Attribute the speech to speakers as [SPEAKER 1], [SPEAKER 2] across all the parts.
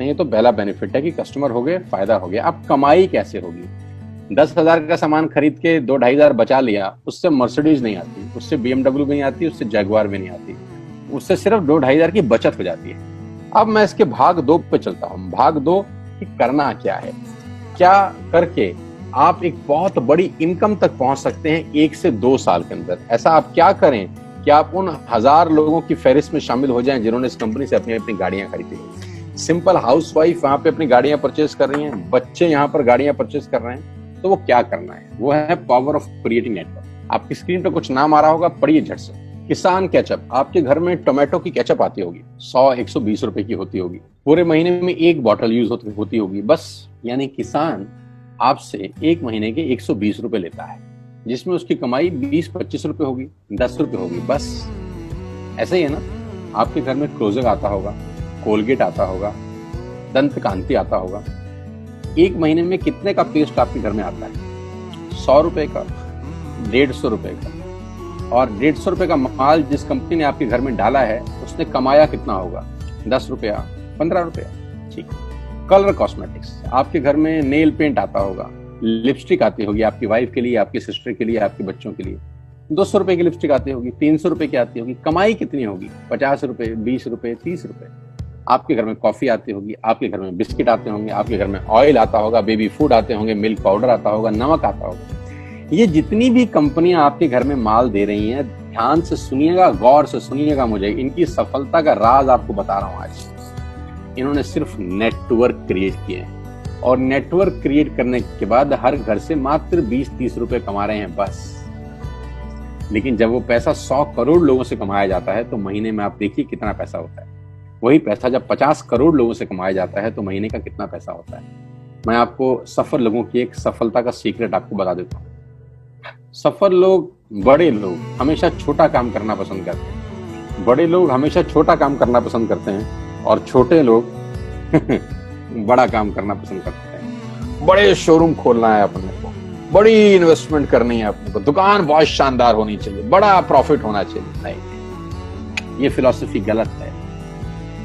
[SPEAKER 1] सकते हैं। ये तो पहला बेनिफिट है कि कस्टमर हो गए, फायदा हो गया। अब कमाई कैसे होगी? 10,000 का सामान खरीद के 2-2,500 बचा लिया, उससे मर्सिडीज नहीं आती, उससे BMW भी नहीं आती, उससे जगुआर भी नहीं आती, उससे सिर्फ 2-2,500 की बचत हो जाती है। अब मैं इसके भाग 2 पे चलता हूँ। भाग 2 कि करना क्या है, क्या करके आप एक बहुत बड़ी इनकम तक पहुंच सकते हैं 1 से 2 साल के अंदर। ऐसा आप क्या करें कि आप उन 1000 लोगों की फहरिस्त में शामिल हो जाएं जिन्होंने इस कंपनी से अपनी अपनी गाड़ियां खरीदी। सिंपल हाउसवाइफ वहां पे अपनी गाड़ियां परचेज कर रही हैं, बच्चे यहाँ पर गाड़ियां परचेज कर रहे हैं। तो वो क्या करना है, वो है पावर ऑफ क्रिएटिंग नेटवर्क। आपकी स्क्रीन पे कुछ नाम आ रहा होगा, पढ़िए झट से। किसान केचप, आपके घर में टोमेटो की केचप आती होगी, 100-120 रुपए की होती होगी, पूरे महीने में 1 बॉटल यूज होती होगी बस। यानी किसान आपसे 1 महीने के 120 रुपए लेता है, जिसमें उसकी कमाई 20-25 रुपए होगी, 10 रुपए होगी बस। ऐसा ही है ना, आपके घर में क्लोजर आता होगा, कोलगेट आता होगा, दंत कांति आता होगा। 1 महीने में कितने का पेस्ट आपके घर में आता है? 100 रुपए का, 150 रुपए का। और 150 रुपए का माल जिस कंपनी ने आपके घर में डाला है, उसने कमाया कितना होगा? 10 रुपया, 15 रुपया। ठीक। कलर कॉस्मेटिक्स, आपके घर में नेल पेंट आता होगा, लिपस्टिक आती होगी आपकी वाइफ के लिए, आपकी सिस्टर के लिए, आपके बच्चों के लिए। 200 रुपए की लिपस्टिक आती होगी, 300 रुपए की आती होगी। कमाई कितनी होगी? 50 रुपए, 20 रुपए, 30 रुपए। आपके घर में कॉफी आती होगी, आपके घर में बिस्किट आते होंगे, आपके घर में ऑयल आता होगा, बेबी फूड आते होंगे, मिल्क पाउडर आता होगा, नमक आता होगा। ये जितनी भी कंपनियां आपके घर में माल दे रही हैं, ध्यान से सुनिएगा, गौर से सुनिएगा। मुझे इनकी सफलता का राज आपको बता रहा हूं आज। इन्होंने सिर्फ नेटवर्क क्रिएट किए हैं, और नेटवर्क क्रिएट करने के बाद हर घर से मात्र 20-30 रुपए कमा रहे हैं बस। लेकिन जब वो पैसा 100 करोड़ लोगों से कमाया जाता है तो महीने में आप देखिए कितना पैसा होता है। वही पैसा जब 50 करोड़ लोगों से कमाया जाता है तो महीने का कितना पैसा होता है। मैं आपको सफल लोगों की एक सफलता का सीक्रेट आपको बता देता हूँ। सफल लोग, बड़े लोग हमेशा छोटा काम करना पसंद करते हैं। बड़े लोग हमेशा छोटा काम करना पसंद करते हैं, और छोटे लोग बड़ा काम करना पसंद करते हैं। बड़े शोरूम खोलना है अपने को, बड़ी इन्वेस्टमेंट करनी है अपने को, दुकान बहुत शानदार होनी चाहिए, बड़ा प्रॉफिट होना चाहिए। नहीं, ये फिलॉसफी गलत है।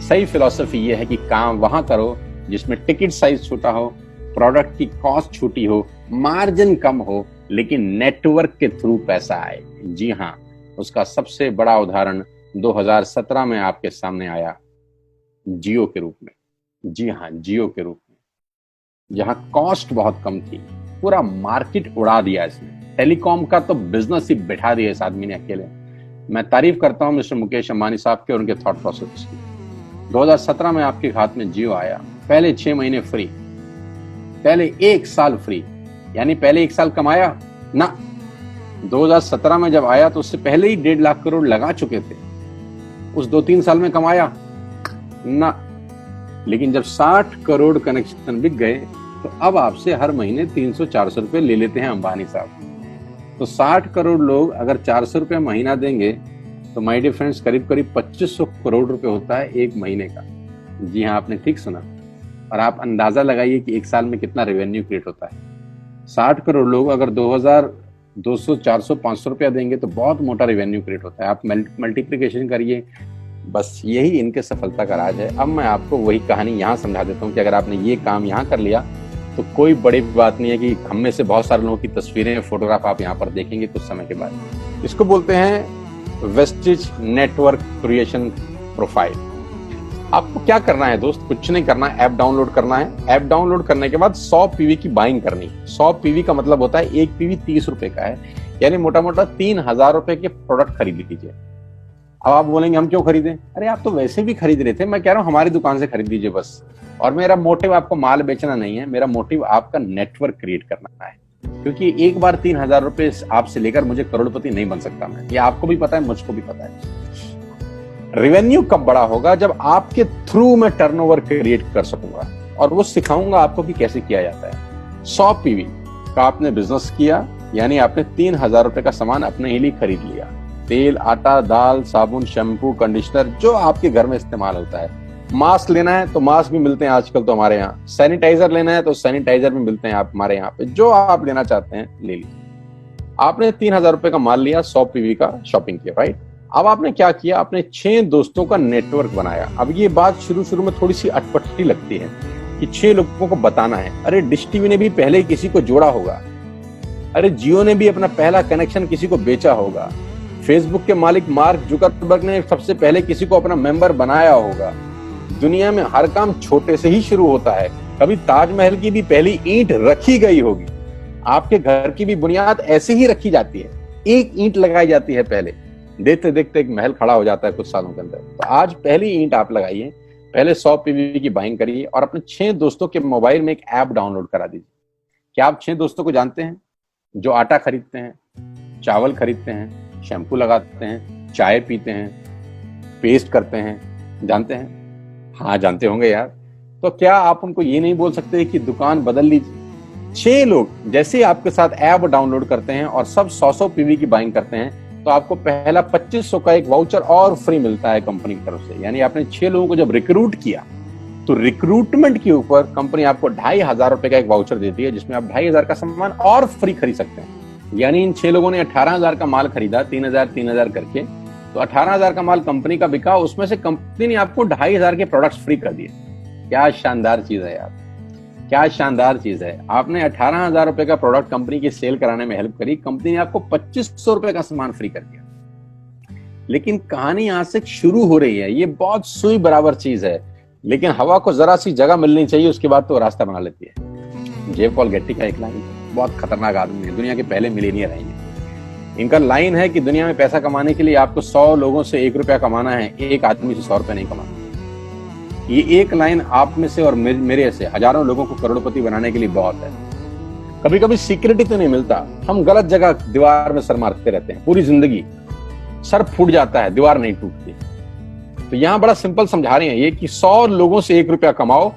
[SPEAKER 1] सही फिलॉसफी ये है कि काम वहां करो जिसमें टिकट साइज छोटा हो, प्रोडक्ट की कॉस्ट छोटी हो, मार्जिन कम हो, लेकिन नेटवर्क के थ्रू पैसा आए। जी हाँ, उसका सबसे बड़ा उदाहरण 2017 में आपके सामने आया, जियो के रूप में। जी हाँ, जियो के रूप में, जहां कॉस्ट बहुत कम थी, पूरा मार्केट उड़ा दिया इसने। टेलीकॉम का तो बिजनेस ही बैठा दिया इस आदमी ने अकेले। मैं तारीफ करता हूं मिस्टर मुकेश अंबानी साहब के और उनके थॉट प्रोसेस की। 2017 में आपके हाथ में जियो आया, पहले 6 महीने फ्री, पहले 1 साल फ्री। यानी पहले 1 साल कमाया ना। 2017 में जब आया तो उससे पहले ही 1.5 लाख करोड़ लगा चुके थे। उस 2-3 साल में कमाया ना। लेकिन जब 60 करोड़ कनेक्शन बिक गए तो अब आपसे हर महीने 300-400 रुपए ले लेते हैं अंबानी साहब। तो 60 करोड़ लोग अगर 400 रुपए महीना देंगे तो माय डियर फ्रेंड्स, करीब करीब 2500 करोड़ रुपए होता है 1 महीने का। जी हाँ, आपने ठीक सुना। और आप अंदाजा लगाइए कि 1 साल में कितना रेवेन्यू क्रिएट होता है। 60 करोड़ लोग अगर 2000, 200, 400, 500 रुपया देंगे तो बहुत मोटा रेवेन्यू क्रिएट होता है। आप मल्टीप्लिकेशन करिए। बस यही इनके सफलता का राज है। अब मैं आपको वही कहानी यहाँ समझा देता हूँ कि अगर आपने ये काम यहाँ कर लिया तो कोई बड़ी बात नहीं है कि हम में से बहुत सारे लोगों की तस्वीरें, फोटोग्राफ आप यहाँ पर देखेंगे कुछ समय के बाद। इसको बोलते हैं वेस्टिज नेटवर्क क्रिएशन प्रोफाइल। आपको क्या करना है दोस्त? कुछ नहीं करना है, ऐप डाउनलोड करना है। ऐप डाउनलोड करने के बाद 100 पीवी की बाइंग करनी है। 100 पीवी का मतलब होता है 1 पीवी 30 रुपए का है, यानी मोटा मोटा 3000 रुपए के प्रोडक्ट खरीद लीजिए। अब आप बोलेंगे हम क्यों खरीदें? अरे आप तो वैसे भी खरीद रहे थे, मैं कह रहा हूँ हमारी दुकान से खरीद लीजिए बस। और मेरा मोटिव आपको माल बेचना नहीं है, मेरा मोटिव आपका नेटवर्क क्रिएट करना है। क्योंकि एक बार 3000 रुपए आपसे लेकर मुझे करोड़पति नहीं बन सकता मैं, ये आपको भी पता है, मुझको भी पता है। रेवेन्यू कब बड़ा होगा? जब आपके थ्रू मैं टर्नओवर क्रिएट कर सकूंगा, और वो सिखाऊंगा आपको कि कैसे किया जाता है। 100 पीवी का आपने बिजनेस किया, यानी आपने 3000 रुपए का सामान अपने ही लिए खरीद लिया। तेल, आटा, दाल, साबुन, शैम्पू, कंडीशनर, जो आपके घर में इस्तेमाल होता है। मास्क लेना है तो मास्क भी मिलते हैं आजकल तो हमारे यहाँ। सैनिटाइजर लेना है तो सैनिटाइजर भी मिलते हैं आप हमारे यहाँ पे। जो आप लेना चाहते हैं ले लीजिए। आपने 3000 रुपए का माल लिया, 100 पीवी का शॉपिंग किया, राइट? अब आपने क्या किया, आपने 6 दोस्तों का नेटवर्क बनाया। अब ये बात शुरू शुरू में थोड़ी सी अटपटी लगती है कि 6 लोगों को बताना है। अरे डिश टीवी ने भी पहले किसी को जोड़ा होगा, अरे जियो ने भी अपना पहला कनेक्शन किसी को बेचा होगा, फेसबुक के मालिक मार्क जुकरबर्ग ने सबसे पहले किसी को अपना मेंबर बनाया होगा। दुनिया में हर काम छोटे से ही शुरू होता है। कभी ताजमहल की भी पहली ईंट रखी गई होगी, आपके घर की भी बुनियाद ऐसे ही रखी जाती है, एक ईंट लगाई जाती है पहले, देखते देखते एक महल खड़ा हो जाता है कुछ सालों के अंदर। तो आज पहली ईंट आप लगाइए, पहले 100 पीवी की बाइंग करिए और अपने 6 दोस्तों के मोबाइल में एक ऐप डाउनलोड करा दीजिए। क्या आप 6 दोस्तों को जानते हैं जो आटा खरीदते हैं, चावल खरीदते हैं, शैम्पू लगाते हैं, चाय पीते हैं, पेस्ट करते हैं? जानते हैं? हाँ जानते होंगे यार। तो क्या आप उनको ये नहीं बोल सकते कि दुकान बदल लीजिए? 6 लोग जैसे आपके साथ ऐप डाउनलोड करते हैं और सब 100 पीवी की बाइंग करते हैं तो आपको पहला 2500 का एक वाउचर और फ्री मिलता है कंपनी की तरफ से। यानी आपने 6 लोगों को जब रिक्रूट किया तो रिक्रूटमेंट के ऊपर कंपनी आपको 2500 रुपए का एक वाउचर देती है जिसमें आप 2500 का सामान और फ्री खरीद सकते हैं। यानी इन 6 लोगों ने 18,000 का माल खरीदा, 3,000 करके, तो 18,000 का माल कंपनी का बिका, उसमें से कंपनी ने आपको 2500 के प्रोडक्ट्स फ्री कर दिए। क्या शानदार चीज है यार, क्या शानदार चीज है। आपने 18,000 रुपए का प्रोडक्ट कंपनी की सेल कराने में हेल्प करी, कंपनी ने आपको 2500 रुपए का सामान फ्री कर दिया। लेकिन कहानी यहां से शुरू हो रही है। ये बहुत सुई बराबर चीज है, लेकिन हवा को जरा सी जगह मिलनी चाहिए, उसके बाद तो रास्ता बना लेती है। जेफ पॉल गेट्टी का एक लाइन, बहुत खतरनाक आदमी है, दुनिया के पहले मिलियनियर हैं ये। इनका लाइन है कि दुनिया में पैसा कमाने के लिए आपको 100 लोगों से 1 रुपया कमाना है, एक आदमी से 100 रुपया नहीं कमाना। ये एक लाइन आप में से और मेरे से हजारों लोगों को करोड़पति बनाने के लिए बहुत है। कभी कभी सिक्योरिटी तो नहीं मिलता, हम गलत जगह दीवार में सर मारते रहते हैं पूरी जिंदगी, सर फूट जाता है, दीवार नहीं टूटती। तो यहां बड़ा सिंपल समझा रहे हैं ये कि 100 लोगों से 1 रुपया कमाओ,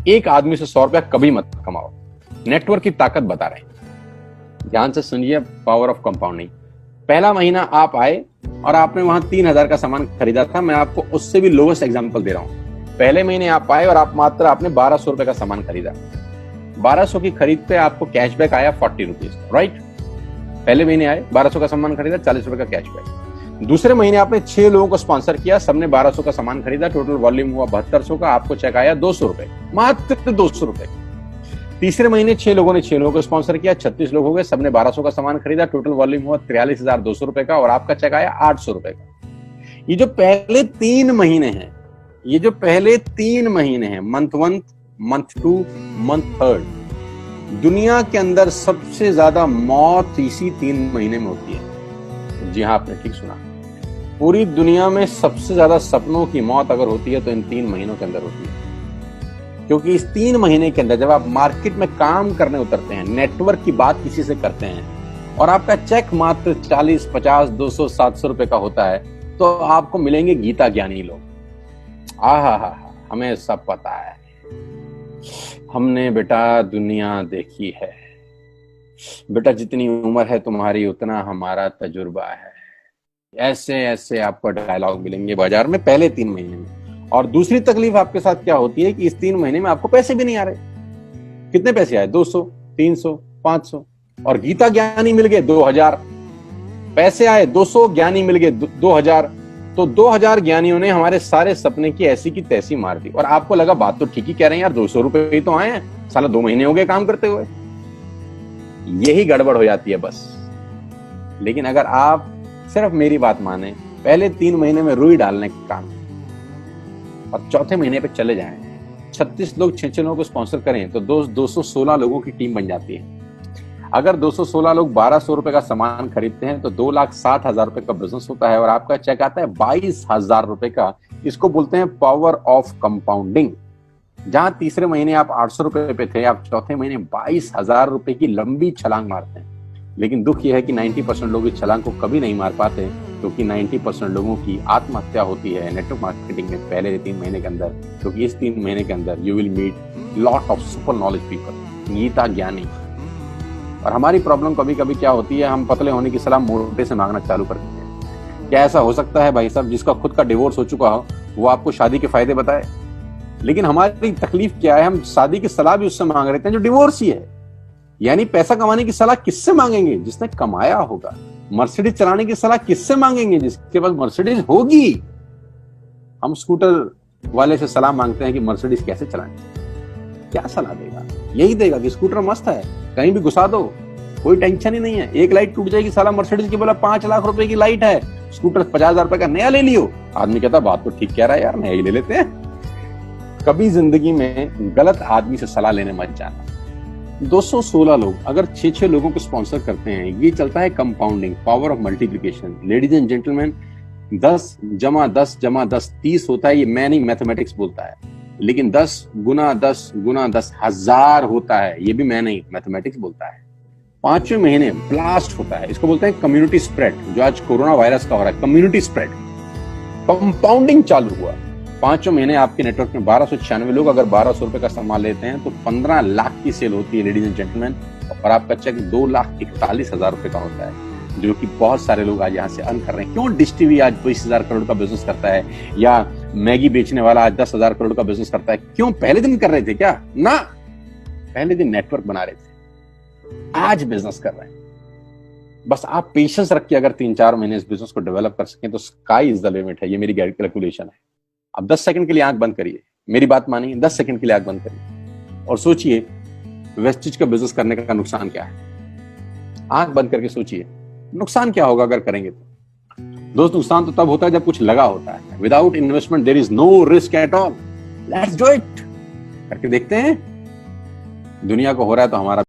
[SPEAKER 1] एक आदमी से 100 रुपया कभी मत कमाओ। नेटवर्क की ताकत बता रहे हैं, ध्यान से सुनिए, पावर ऑफ कंपाउंडिंग। पहला महीना आप आए और आपने वहां 3,000 का सामान खरीदा था, मैं आपको उससे भी लोएस्ट एग्जांपल दे रहा हूं। पहले महीने आप आए और आप मात्र आपने 1200 रुपए का सामान खरीदा, 1200 की खरीद पे आपको कैशबैक आया 40 रुपीज, राइट? पहले महीने आए, 1200 का सामान खरीदा, 40 रुपए का कैशबैक। दूसरे महीने आपने 6 लोगों को स्पॉन्सर किया, सबने 1200 का सामान खरीदा, टोटल वॉल्यूम हुआ 7200 का, आपको चेक आया 200 रुपए, मात्र 200 रुपए। तीसरे महीने 6 लोगों ने 6 लोगों को स्पॉन्सर किया, 36 लोग हो गए, सबने 1200 का सामान खरीदा, टोटल वॉल्यूम हुआ 43,200 रुपए का और आपका चेक आया 800 रुपए का। ये जो पहले 3 महीने हैं, ये जो पहले 3 महीने हैं, मंथ 1, मंथ 2, मंथ 3, दुनिया के अंदर सबसे ज्यादा मौत इसी 3 महीने में होती है। जी हाँ, आपने ठीक सुना, पूरी दुनिया में सबसे ज्यादा सपनों की मौत अगर होती है तो इन 3 महीनों के अंदर होती है। क्योंकि इस 3 महीने के अंदर जब आप मार्केट में काम करने उतरते हैं, नेटवर्क की बात किसी से करते हैं और आपका चेक मात्र 40, 50, 200, 700 रुपए का होता है, तो आपको मिलेंगे गीता ज्ञानी लोग। हा, हमें सब पता है, हमने बेटा दुनिया देखी है, बेटा जितनी उम्र है तुम्हारी उतना हमारा तजुर्बा है। ऐसे ऐसे आपको डायलॉग मिलेंगे बाजार में पहले 3 महीने में। और दूसरी तकलीफ आपके साथ क्या होती है कि इस 3 महीने में आपको पैसे भी नहीं आ रहे। कितने पैसे आए? 200, 300, 500 और गीता ज्ञानी मिल गए 2000। पैसे आए 200, ज्ञानी मिल गए 2000, तो 2000 ज्ञानियों ने हमारे सारे सपने की ऐसी की तैसी मार दी। और आपको लगा बात तो ठीक ही कह रहे हैं यार, 200 रुपए ही तो आए हैं, साला 2 महीने हो गए काम करते हुए। यही गड़बड़ हो जाती है बस। लेकिन अगर आप सिर्फ मेरी बात माने, पहले 3 महीने में रुई डालने का काम और चौथे महीने पे चले जाएं, 36 लोग 6 लोगों को स्पॉन्सर करें तो 216 लोगों की टीम बन जाती है। अगर 216 लोग 1200 रुपए का सामान खरीदते हैं तो 2,60,000 रुपए का बिजनेस होता है और आपका चेक आता है 22,000 रुपए का। इसको बोलते हैं पावर ऑफ कंपाउंडिंग। जहां तीसरे महीने आप 800 रुपए पे थे, आप चौथे महीने 22,000 रुपए की लंबी छलांग मारते हैं। लेकिन दुख यह है कि 90% लोग इस छलांग को कभी नहीं मार पाते, क्योंकि 90% लोगों की आत्महत्या होती है नेटवर्क मार्केटिंग में पहले 3 महीने के अंदर। क्योंकि इस 3 महीने के अंदर you will meet lot of super knowledge people, गीता ज्ञानी। और हमारी प्रॉब्लम कभी कभी क्या होती है, हम पतले होने की सलाह मोटे से मांगना चालू कर देते हैं। क्या ऐसा हो सकता है भाई साहब, जिसका खुद का डिवोर्स हो चुका हो वो आपको शादी के फायदे बताए? लेकिन हमारी तकलीफ क्या है, हम शादी की सलाह भी उससे मांग रहे थे जो डिवोर्स ही है। यानी पैसा कमाने की सलाह किससे मांगेंगे? जिसने कमाया होगा। मर्सिडीज चलाने की सलाह किससे मांगेंगे? जिसके पास मर्सिडीज होगी। हम स्कूटर वाले से सलाह मांगते हैं कि मर्सिडीज कैसे चलाएं। क्या सलाह देगा? यही देगा कि स्कूटर मस्त है, कहीं भी घुसा दो, कोई टेंशन ही नहीं है। एक लाइट टूट जाएगी, साला मर्सिडीज की बोला 5 लाख रुपए की लाइट है, स्कूटर 50,000 रुपए का नया ले लियो। आदमी कहता बात तो ठीक कह रहा है यार, नया ही ले लेते हैं। कभी जिंदगी में गलत आदमी से सलाह लेने मत जाना। 216 लोग अगर 6-6 लोगों को स्पॉन्सर करते हैं, ये चलता है compounding, power of multiplication. Ladies and gentleman, 10 जमा 10 जमा 10 30 होता है। ये मैं नहीं, मैथमेटिक्स बोलता है। लेकिन 10 गुना 10 गुना 10 1000 होता है। ये भी मैं नहीं, मैथमेटिक्स बोलता है। 5वें महीने ब्लास्ट होता है। इसको बोलते हैं कम्युनिटी स्प्रेड, जो आज कोरोना वायरस का हो रहा है। कम्युनिटी स्प्रेड, कंपाउंडिंग चालू हुआ। 5वें महीने आपके नेटवर्क में 1296 लोग अगर 1200 रुपए का सामान लेते हैं तो 15 लाख की सेल होती है लेडीज एंड जेंटलमैन। और आपका चेक 2,41,000 रुपए का होता है, जो कि बहुत सारे लोग आज यहाँ से अर्न कर रहे हैं। क्यों डिश टीवी आज 20,000 करोड़ का बिजनेस करता है, या मैगी बेचने वाला आज 10,000 करोड़ का बिजनेस करता है? क्यों? पहले दिन कर रहे थे क्या? ना, पहले दिन नेटवर्क बना रहे थे, आज बिजनेस कर रहे हैं। बस आप पेशेंस रख के अगर 3-4 महीने इस बिजनेस को डेवलप कर सकें तो स्काई इज द लिमिट है। ये मेरी कैलकुलेशन है। अब 10 सेकंड के लिए आंख बंद करिए, मेरी बात मानिए, 10 सेकंड के लिए आंख बंद करिए और सोचिए वेस्टेज का बिजनेस करने का नुकसान क्या है। आंख बंद करके सोचिए नुकसान क्या होगा अगर करेंगे तो। दोस्त, नुकसान तो तब होता है जब कुछ लगा होता है। Without investment there is no risk at all. Let's do it. करके देखते हैं। दुनिया को हो रहा है तो हमारा